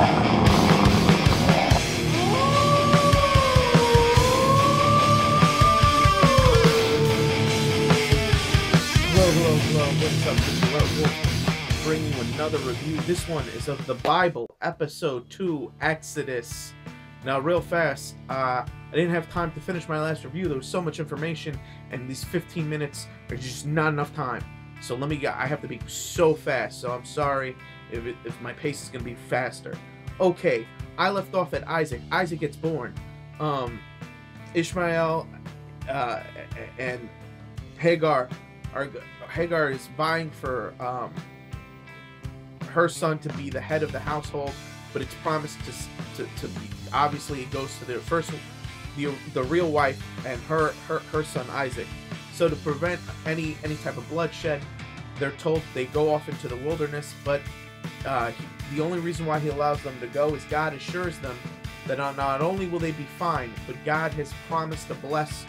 Hello, what's up? This is alertwolf bringing you another review. This one is of the Bible, episode 2, Exodus. Now, real fast, I didn't have time to finish my last review. There was so much information, and these 15 minutes are just not enough time. So I have to be so fast, so I'm sorry if my pace is going to be faster. Okay, I left off at Isaac. Isaac gets born. Ishmael and Hagar is vying for her son to be the head of the household, but it's promised to be, obviously it goes to the real wife and her son Isaac. So to prevent any type of bloodshed, they're told they go off into the wilderness, but the only reason why he allows them to go is God assures them that not only will they be fine, but God has promised to bless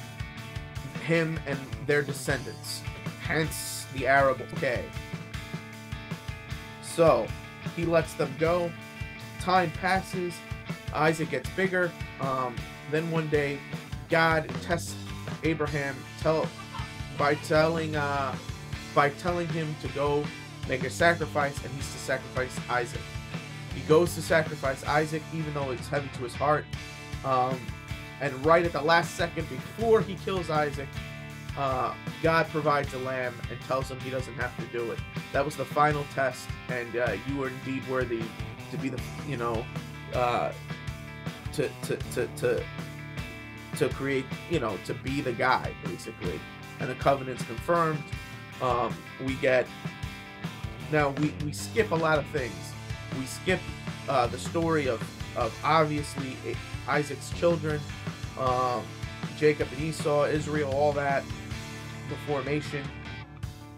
him and their descendants. Hence the Arab. Okay. So he lets them go. Time passes. Isaac gets bigger. Then one day, God tests Abraham by telling him to go make a sacrifice, and he's to sacrifice Isaac. He goes to sacrifice Isaac, even though it's heavy to his heart. And right at the last second before he kills Isaac, God provides a lamb and tells him he doesn't have to do it. That was the final test, and you are indeed worthy to be the, to create, to be the guy, basically. And the covenant's confirmed. We skip a lot of things. We skip the story of obviously Isaac's children, Jacob and Esau, Israel, all that, the formation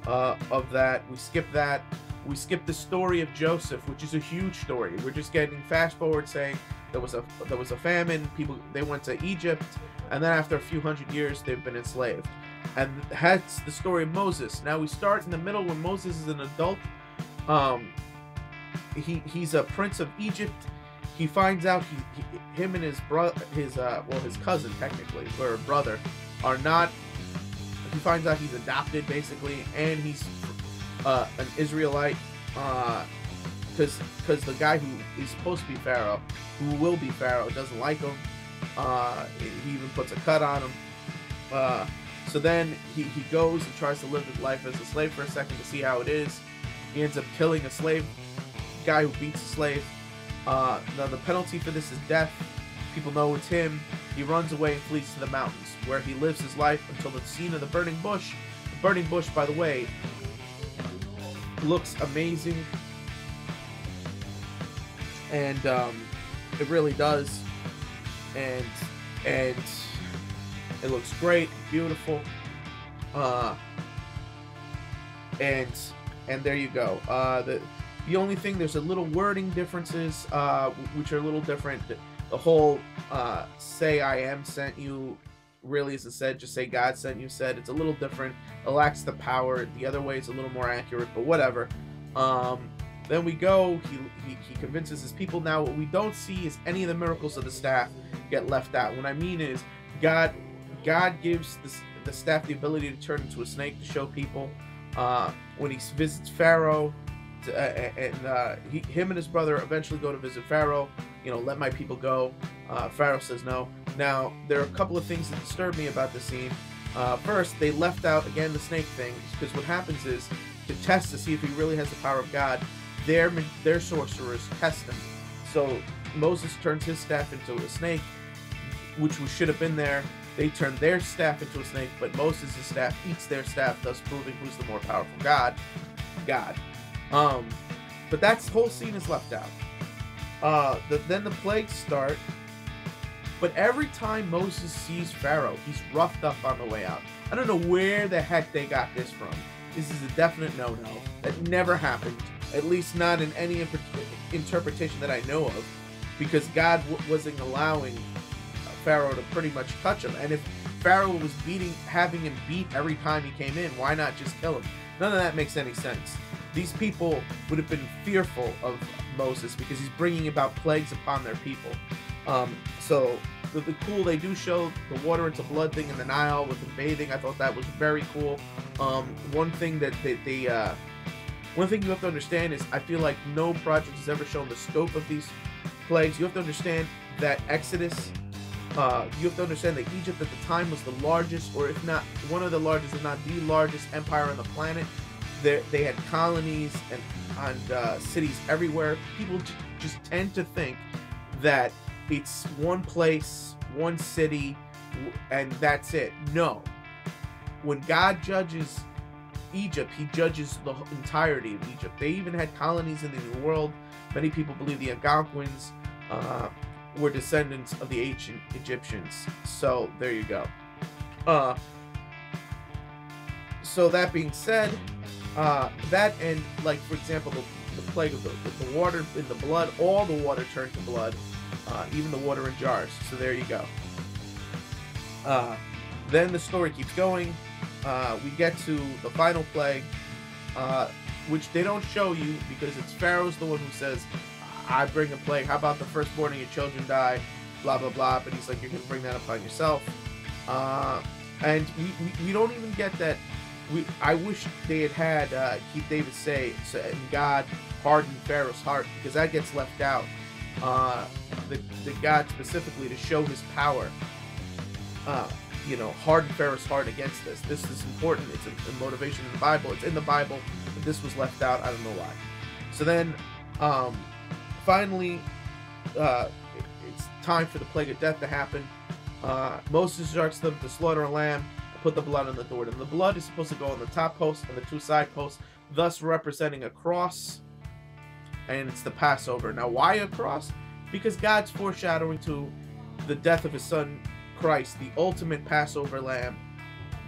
of that. We skip that. We skip the story of Joseph, which is a huge story. We're just getting fast forward saying there was a famine. They went to Egypt, and then after a few hundred years, they've been enslaved. And that's the story of Moses. Now we start in the middle when Moses is an adult. He's a prince of Egypt. He finds out him and his cousin technically, or brother, are not. He finds out he's adopted basically, and he's an Israelite, because the guy who is supposed to be Pharaoh, who will be Pharaoh, doesn't like him. He even puts a cut on him. So then he goes and tries to live his life as a slave for a second to see how it is. He ends up killing a slave guy who beats a slave. Now the penalty for this is death. People know it's him. He runs away and flees to the mountains, where he lives his life until the scene of the burning bush. The burning bush, by the way, looks amazing, and it really does, and it looks great, beautiful, and there you go. The only thing, there's a little wording differences, which are a little different. The whole say I am sent you really isn't said, just say God sent you said. It's a little different. It lacks the power. The other way is a little more accurate, but whatever. Then we go, he convinces his people. Now what we don't see is any of the miracles of the staff get left out. What I mean is God gives the staff the ability to turn into a snake to show people. When he visits Pharaoh, him and his brother eventually go to visit Pharaoh, let my people go. Pharaoh says no. Now, there are a couple of things that disturb me about the scene. First, they left out, again, the snake thing, because what happens is, to test to see if he really has the power of God, their sorcerers test him. So Moses turns his staff into a snake, which should have been there. They turn their staff into a snake, but Moses' staff eats their staff, thus proving who's the more powerful God. But that whole scene is left out. Then the plagues start. But every time Moses sees Pharaoh, he's roughed up on the way out. I don't know where the heck they got this from. This is a definite no-no. That never happened. At least not in any interpretation that I know of. Because God wasn't allowing Pharaoh to pretty much touch him. And if Pharaoh was having him beat every time he came in, why not just kill him? None of that makes any sense. These people would have been fearful of Moses, because he's bringing about plagues upon their people. So the cool, they do show the water into blood thing in the Nile with them bathing. I thought that was very cool. One thing that one thing you have to understand is, I feel like no project has ever shown the scope of these plagues. You have to understand that Exodus, you have to understand that Egypt at the time was the largest, or if not one of the largest, if not the largest empire on the planet. They had colonies and cities everywhere. People just tend to think that it's one place, one city, and that's it. No. When God judges Egypt, he judges the entirety of Egypt. They even had colonies in the New World. Many people believe the Algonquins were descendants of the ancient Egyptians. So there you go. So that being said, that and, like, for example, the plague of the water in the blood, all the water turned to blood, even the water in jars. So there you go. Then the story keeps going. We get to the final plague, which they don't show you because it's Pharaoh's the one who says, I bring a plague. How about the firstborn of your children die? Blah, blah, blah. But he's like, you're going to bring that upon yourself. And we don't even get that. I wish they had Keith David say, and God hardened Pharaoh's heart, because that gets left out. The God specifically to show his power, harden Pharaoh's heart against this. This is important. It's a motivation in the Bible. It's in the Bible, but this was left out. I don't know why. So then, finally, it's time for the plague of death to happen. Moses instructs them to slaughter a lamb and put the blood on the door. And the blood is supposed to go on the top post and the two side posts, thus representing a cross. And it's the Passover. Now, why a cross? Because God's foreshadowing to the death of his son, Christ, the ultimate Passover lamb.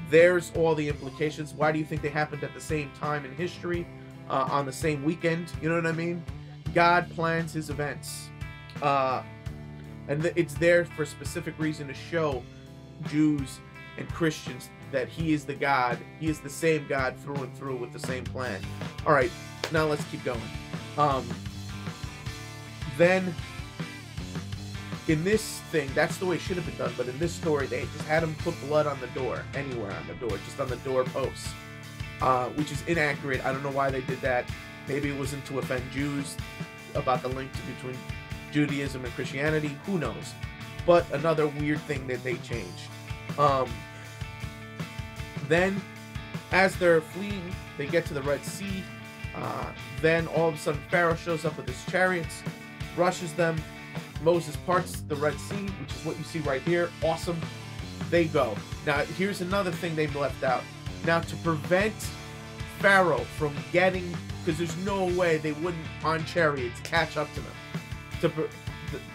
There's all the implications. Why do you think they happened at the same time in history, on the same weekend? You know what I mean? God plans his events. And it's there for a specific reason, to show Jews and Christians that he is the God. He is the same God through and through, with the same plan. All right, now let's keep going. Then, in this thing, that's the way it should have been done, but in this story, they just had him put blood on the door, anywhere on the door, just on the doorposts, which is inaccurate. I don't know why they did that. Maybe it wasn't to offend Jews about the link between Judaism and Christianity. Who knows? But another weird thing that they changed. Then, as they're fleeing, they get to the Red Sea. Then all of a sudden Pharaoh shows up with his chariots, rushes them. Moses parts the Red Sea, which is what you see right here. Awesome. They go. Now, here's another thing they've left out. Now, to prevent Pharaoh from getting, because there's no way they wouldn't, on chariots, catch up to them.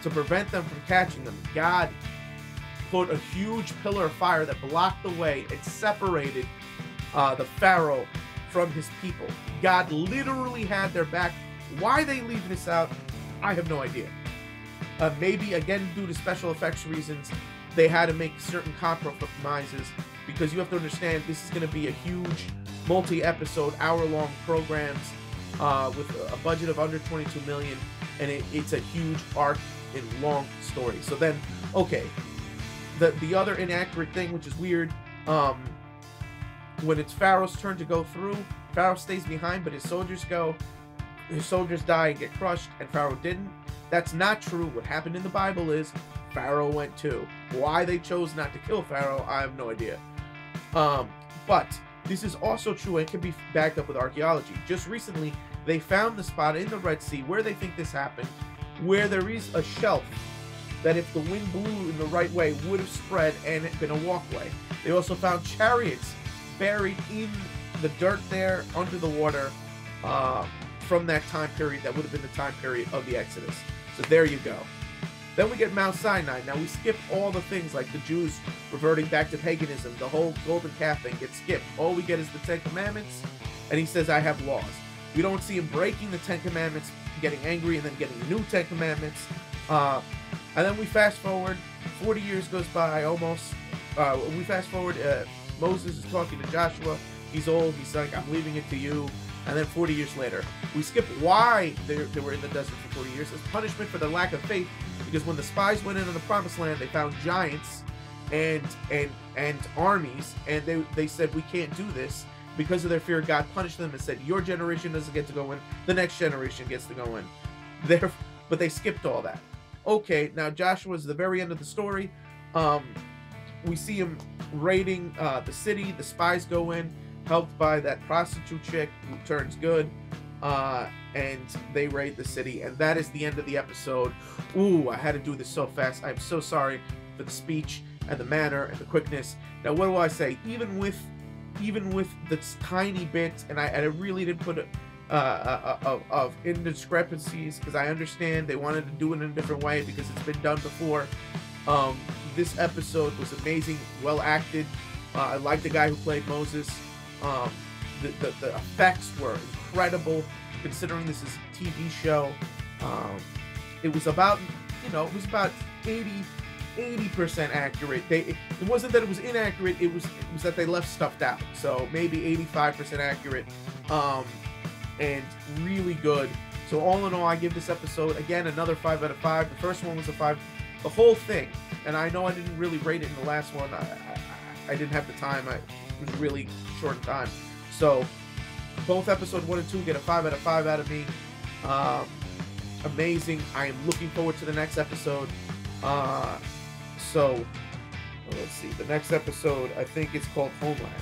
To prevent them from catching them, God put a huge pillar of fire that blocked the way and separated the Pharaoh from his people. God literally had their back. Why they leave this out, I have no idea. Maybe, again, due to special effects reasons, they had to make certain compromises, because you have to understand, this is going to be a huge multi-episode, hour-long programs with a budget of under $22 million, and it's a huge arc and long story. So then, okay, the other inaccurate thing, which is weird, when it's Pharaoh's turn to go through, Pharaoh stays behind, but his soldiers go. His soldiers die and get crushed, and Pharaoh didn't. That's not true. What happened in the Bible is Pharaoh went too. Why they chose not to kill Pharaoh, I have no idea. But this is also true, and can be backed up with archaeology. Just recently, they found the spot in the Red Sea where they think this happened, where there is a shelf that, if the wind blew in the right way, would have spread and been a walkway. They also found chariots buried in the dirt there under the water from that time period. That would have been the time period of the Exodus. So there you go. Then we get Mount Sinai. Now we skip all the things like the Jews reverting back to paganism. The whole golden calf thing gets skipped. All we get is the Ten Commandments, and he says, I have laws. We don't see him breaking the Ten Commandments, getting angry, and then getting new Ten Commandments. And then we fast forward. 40 years goes by almost. We fast forward. Moses is talking to Joshua. He's old. He's like, I'm leaving it to you. And then 40 years later, we skip why they were in the desert for 40 years as punishment for their lack of faith, because when the spies went into the promised land, they found giants and armies, and they said, we can't do this. Because of their fear, God punished them and said, your generation doesn't get to go in, the next generation gets to go in. But they skipped all that. Okay, now Joshua's the very end of the story. We see him raiding the city. The spies go in, helped by that prostitute chick who turns good, and they raid the city. And that is the end of the episode. Ooh, I had to do this so fast. I'm so sorry for the speech and the manner and the quickness. Now, what do I say? Even with this tiny bit, and I really didn't put of indiscrepancies, because I understand they wanted to do it in a different way because it's been done before. This episode was amazing, well acted. I like the guy who played Moses. The effects were incredible, considering this is a TV show. It was about, it was about 80% accurate. It wasn't that it was inaccurate, it was that they left stuff out. So maybe 85% accurate, and really good. So all in all, I give this episode, again, another 5 out of 5. The first one was a 5. The whole thing, and I know I didn't really rate it in the last one. I didn't have the time. It was really short in time. So both episode 1 and 2 get a 5 out of 5 out of me. Amazing. I am looking forward to the next episode. So let's see. The next episode, I think it's called Homeland.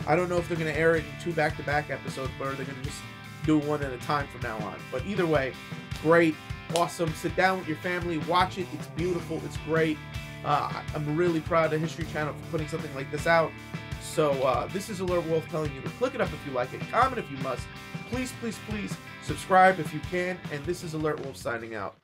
I don't know if they're going to air it in 2 back-to-back episodes, or they're going to just do one at a time from now on. But either way, great, awesome. Sit down with your family, watch it. It's beautiful. It's great. I'm really proud of History Channel for putting something like this out. So this is Alert Wolf telling you to click it up if you like it, comment if you must. Please, please, please subscribe if you can. And this is Alert Wolf signing out.